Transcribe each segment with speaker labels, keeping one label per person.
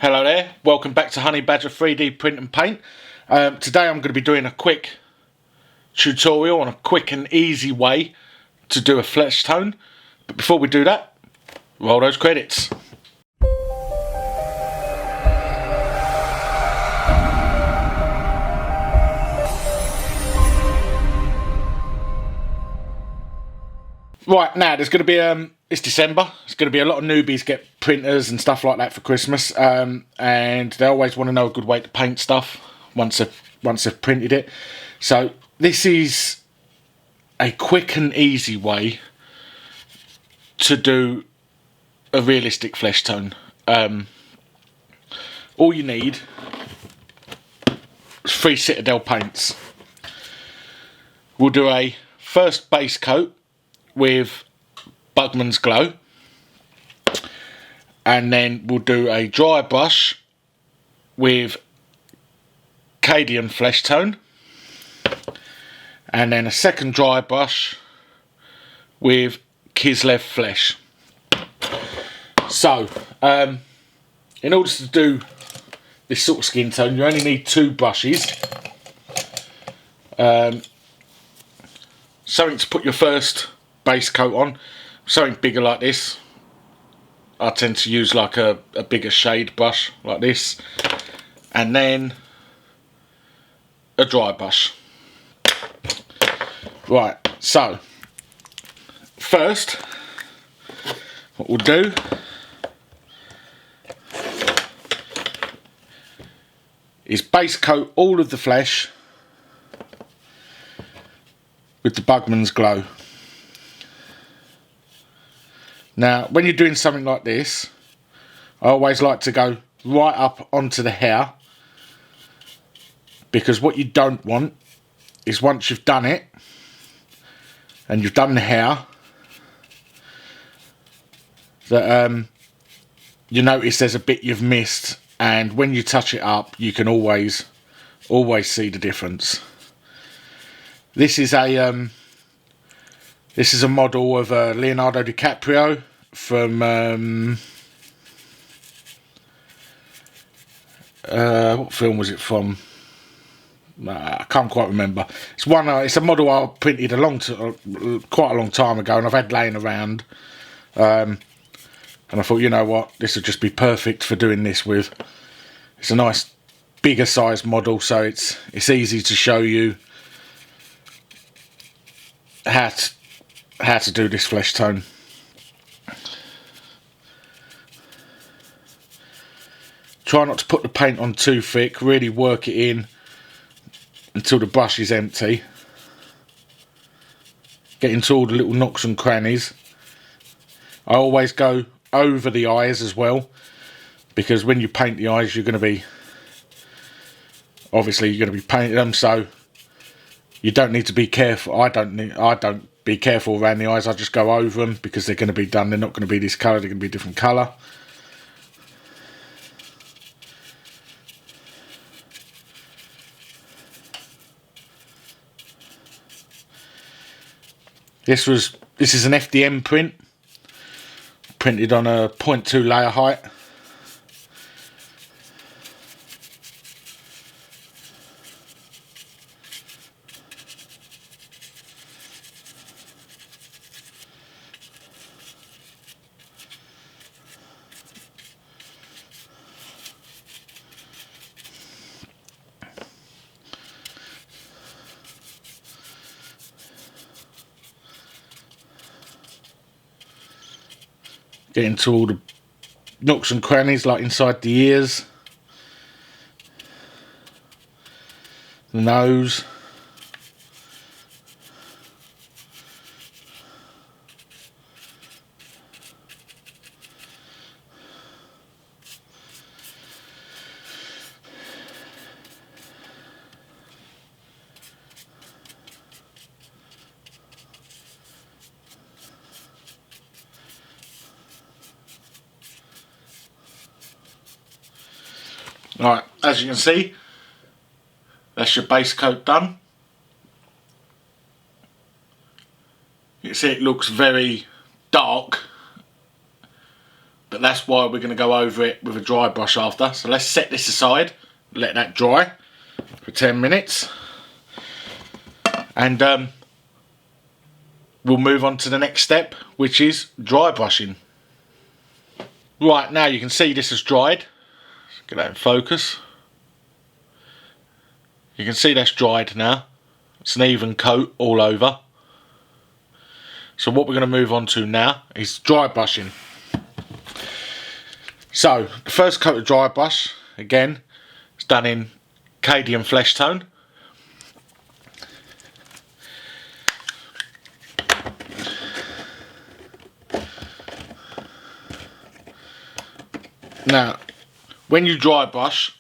Speaker 1: Hello there, welcome back to Honey Badger 3D Print and Paint. Today I'm going to be doing a quick tutorial on a quick and easy way to do a flesh tone. But before we do that, roll those credits. Right, now there's going to be, it's December, there's going to be a lot of newbies get printers and stuff like that for Christmas, and they always want to know a good way to paint stuff once they've printed it. So this is a quick and easy way to do a realistic flesh tone. All you need is 3 Citadel paints. We'll do a first base coat with Bugman's Glow, and then we'll do a dry brush with Cadian Flesh Tone, and then a second dry brush with Kislev Flesh. So in order to do this sort of skin tone, you only need 2 brushes, something to put your first base coat on, something bigger like this. I tend to use like a bigger shade brush like this, and then a dry brush. Right, so first what we'll do is base coat all of the flesh with the Bugman's Glow. Now, when you're doing something like this, I always like to go right up onto the hair, because what you don't want is once you've done it, and you've done the hair, that you notice there's a bit you've missed, and when you touch it up, you can always see the difference. This is a model of Leonardo DiCaprio from what film was it from? I can't quite remember. It's one. It's a model I printed quite a long time ago, and I've had laying around. And I thought, you know what, this would just be perfect for doing this with. It's a nice bigger size model, so it's easy to show you how to do this flesh tone. Try not to put the paint on too thick, really work it in until the brush is empty. Get into all the little nooks and crannies. I always go over the eyes as well, because when you paint the eyes, you're going to be painting them, so you don't need to be careful. I don't be careful around the eyes. I just go over them because they're going to be done. They're not going to be this colour. They're going to be a different colour. This is an FDM print, printed on a 0.2 layer height. Get into all the nooks and crannies, like inside the ears, the nose. Right, as you can see, that's your base coat done. You can see it looks very dark but that's why we're going to go over it with a dry brush after. So let's set this aside, let that dry for 10 minutes, and we'll move on to the next step, which is dry brushing. Right, now you can see this has dried. Let's get that in focus. You can see that's dried now. It's an even coat all over. So what we're going to move on to now is dry brushing. So the first coat of dry brush, again, is done in Cadian Flesh Tone. Now, when you dry brush,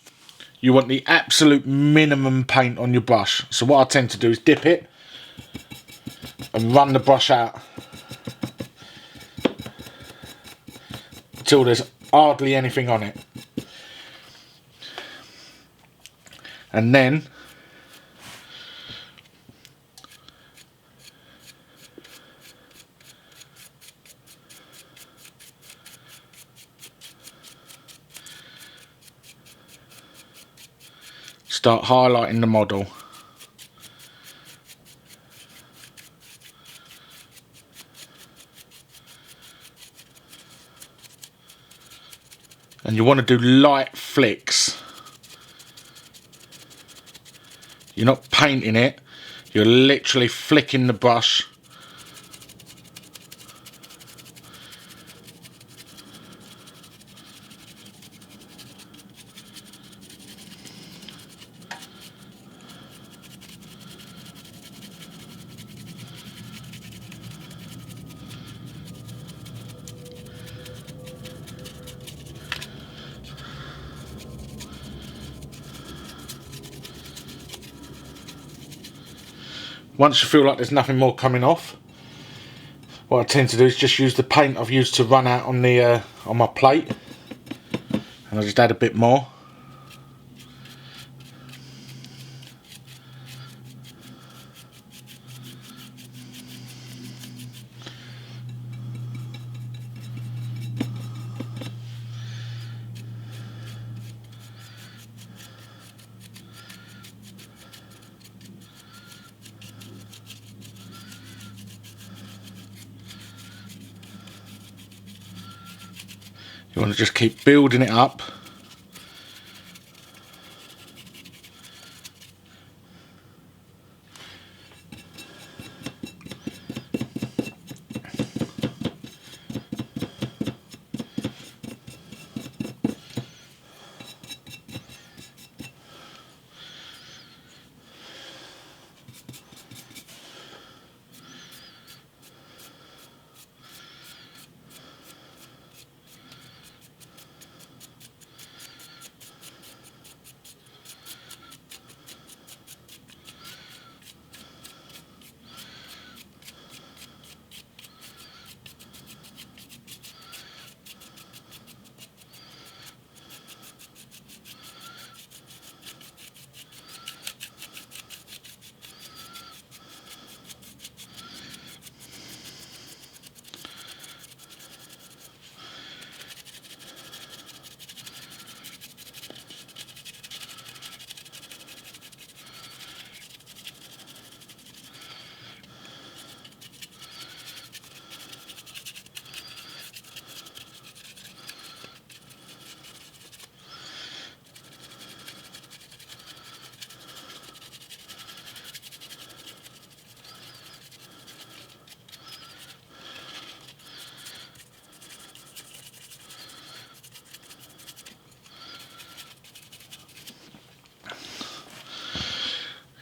Speaker 1: you want the absolute minimum paint on your brush. So what I tend to do is dip it and run the brush out until there's hardly anything on it. And then start highlighting the model. And you want to do light flicks. You're not painting it, you're literally flicking the brush. Once you feel like there's nothing more coming off, what I tend to do is just use the paint I've used to run out on the on my plate, and I just add a bit more. You want to just keep building it up.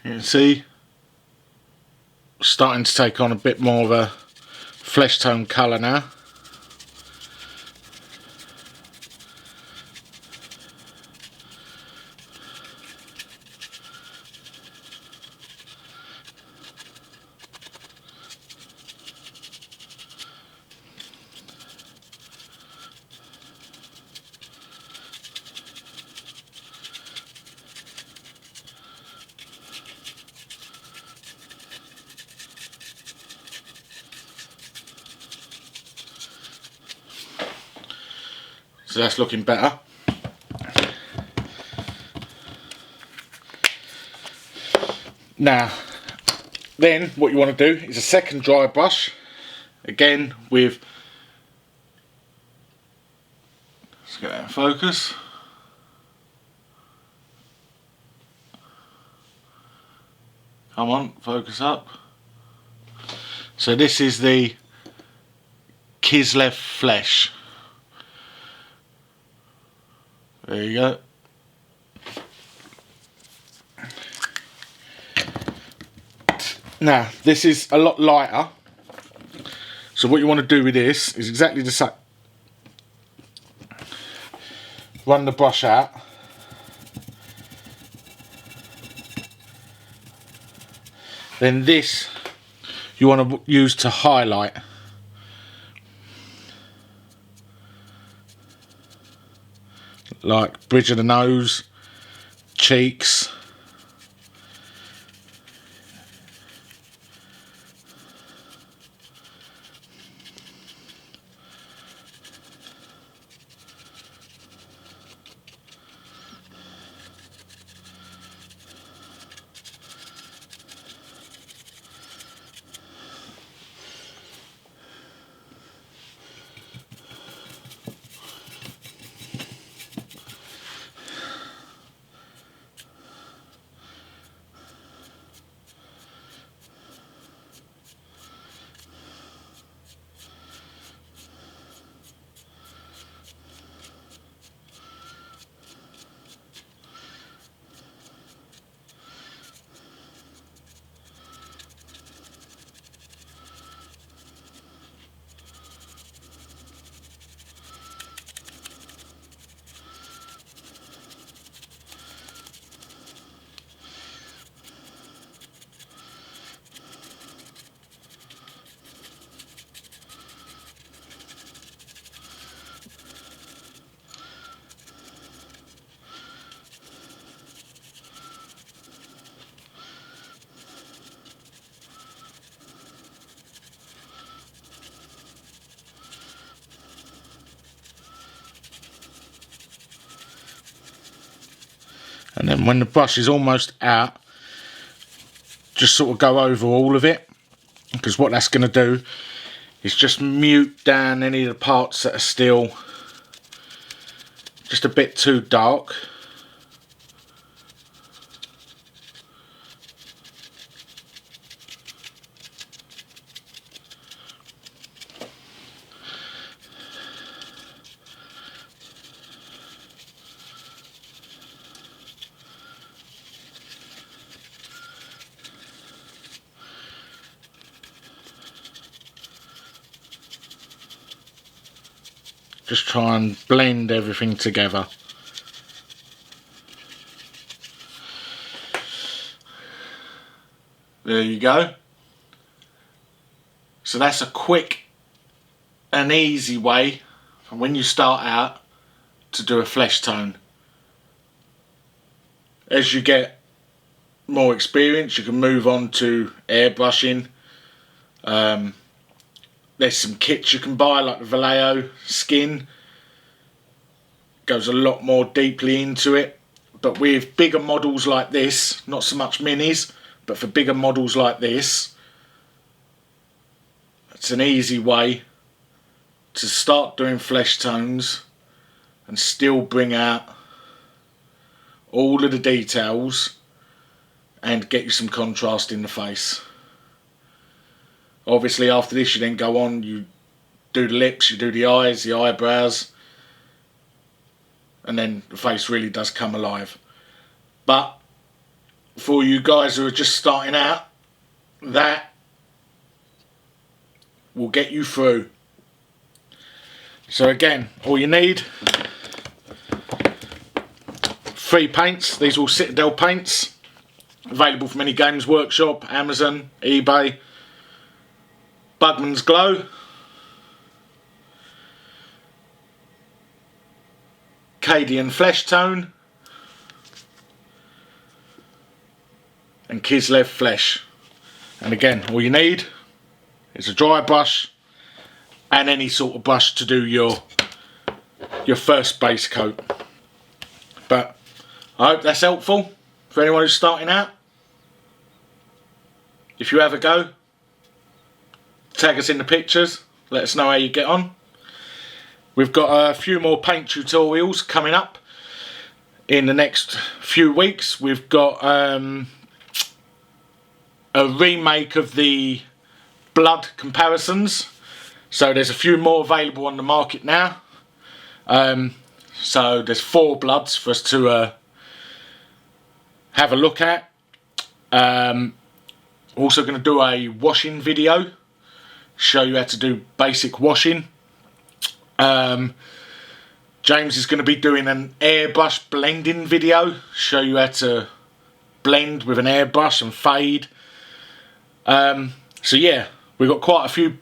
Speaker 1: You can see starting to take on a bit more of a flesh tone colour now. So that's looking better. Now, then what you want to do is a second dry brush, again with, let's get that in focus. Come on, focus up. So this is the Kislev Flesh. There you go. Now, this is a lot lighter. So what you want to do with this is exactly the same. Run the brush out. Then this you want to use to highlight. Like bridge of the nose, cheeks. And then when the brush is almost out, just sort of go over all of it, because what that's going to do is just mute down any of the parts that are still just a bit too dark. Just try and blend everything together. There you go. So that's a quick and easy way from when you start out to do a flesh tone. As you get more experience, you can move on to airbrushing. There's some kits you can buy, like the Vallejo skin. Goes a lot more deeply into it. But with bigger models like this, not so much minis, but for bigger models like this, it's an easy way to start doing flesh tones and still bring out all of the details and get you some contrast in the face. Obviously after this you then go on, you do the lips, you do the eyes, the eyebrows, and then the face really does come alive. But for you guys who are just starting out, that will get you through. So again, all you need, 3 paints. These are all Citadel paints, available from any Games Workshop, Amazon, eBay. Bugman's Glow, Cadian Flesh Tone, and Kislev Flesh. And again, all you need is a dry brush and any sort of brush to do your your first base coat. But I hope that's helpful for anyone who's starting out. If you have a go, tag us in the pictures, let us know how you get on. We've got a few more paint tutorials coming up in the next few weeks. We've got a remake of the blood comparisons, so there's a few more available on the market now. So there's 4 bloods for us to have a look at. Also going to do a washing video, show you how to do basic washing. James is going to be doing an airbrush blending video, show you how to blend with an airbrush and fade. So yeah, we've got quite a few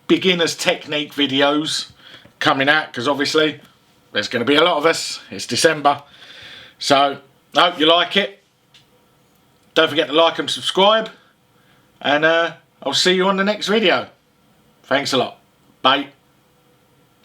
Speaker 1: beginners technique videos coming out, because obviously there's going to be a lot of us. It's December, so I hope you like it. Don't forget to like and subscribe, and I'll see you on the next video. Thanks a lot. Bye.